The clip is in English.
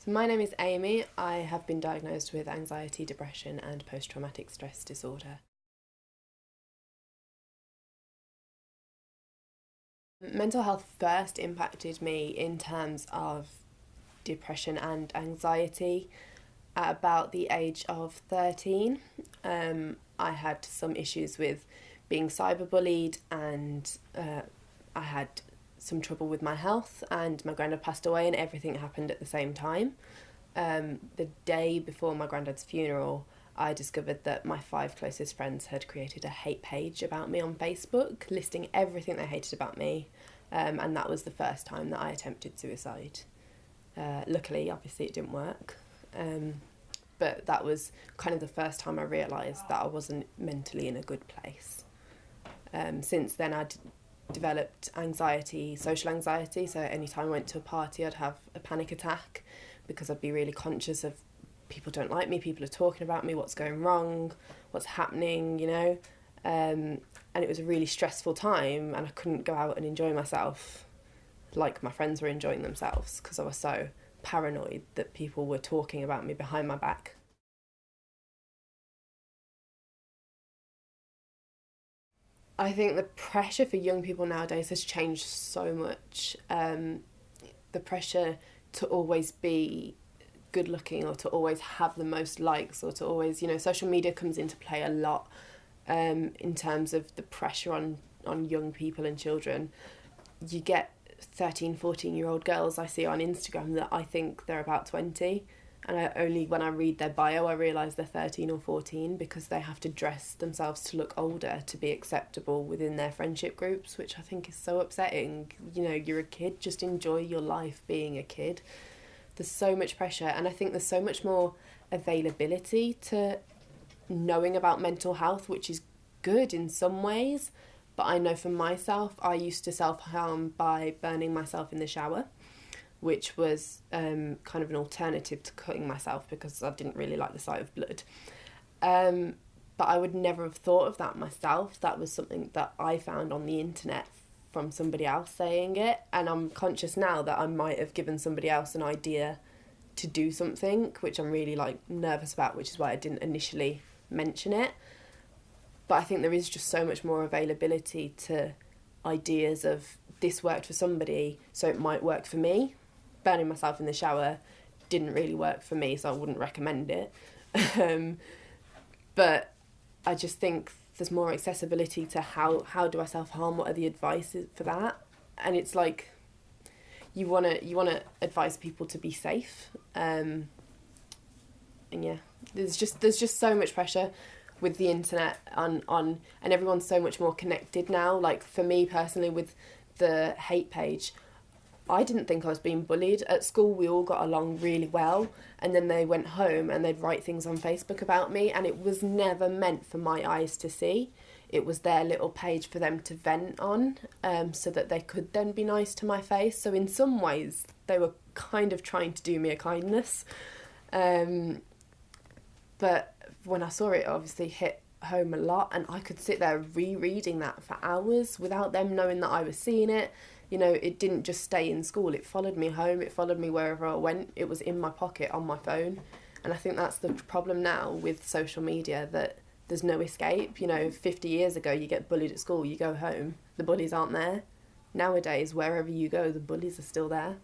So my name is Amy. I have been diagnosed with anxiety, depression and post-traumatic stress disorder. Mental health first impacted me in terms of depression and anxiety at about the age of 13. I had some issues with being cyberbullied and I had some trouble with my health, and my granddad passed away and everything happened at the same time. The day before my granddad's funeral, I discovered that my 5 closest friends had created a hate page about me on Facebook, listing everything they hated about me, and that was the first time that I attempted suicide. Luckily, obviously it didn't work, but that was kind of the first time I realised that I wasn't mentally in a good place. Since then I'd developed anxiety, social anxiety, so anytime I went to a party I'd have a panic attack because I'd be really conscious of people don't like me, people are talking about me, what's going wrong, what's happening, you know, and it was a really stressful time and I couldn't go out and enjoy myself like my friends were enjoying themselves because I was so paranoid that people were talking about me behind my back. I think the pressure for young people nowadays has changed so much. The pressure to always be good looking or to always have the most likes or to always, you know, social media comes into play a lot in terms of the pressure on young people and children. You get 13, 14-year-old girls I see on Instagram that I think they're about 20. And when I read their bio, I realise they're 13 or 14 because they have to dress themselves to look older to be acceptable within their friendship groups, which I think is so upsetting. You know, you're a kid, just enjoy your life being a kid. There's so much pressure, and I think there's so much more availability to knowing about mental health, which is good in some ways. But I know for myself, I used to self-harm by burning myself in the shower, which was kind of an alternative to cutting myself because I didn't really like the sight of blood. But I would never have thought of that myself. That was something that I found on the internet from somebody else saying it. And I'm conscious now that I might have given somebody else an idea to do something, which I'm really nervous about, which is why I didn't initially mention it. But I think there is just so much more availability to ideas of this worked for somebody, so it might work for me. Burning myself in the shower didn't really work for me, so I wouldn't recommend it. But I just think there's more accessibility to how do I self-harm, what are the advices for that? And it's like you wanna advise people to be safe. And yeah, there's just so much pressure with the internet on and everyone's so much more connected now. Like for me personally, with the hate page, I didn't think I was being bullied. At school we all got along really well, and then they went home and they'd write things on Facebook about me, and it was never meant for my eyes to see. It was their little page for them to vent on, so that they could then be nice to my face. So in some ways they were kind of trying to do me a kindness, but when I saw it, obviously hit home a lot, and I could sit there rereading that for hours without them knowing that I was seeing it. You know, it didn't just stay in school, it followed me home, it followed me wherever I went, it was in my pocket on my phone. And I think that's the problem now with social media, that there's no escape. You know, 50 years ago you get bullied at school, you go home, the bullies aren't there. Nowadays, wherever you go, the bullies are still there.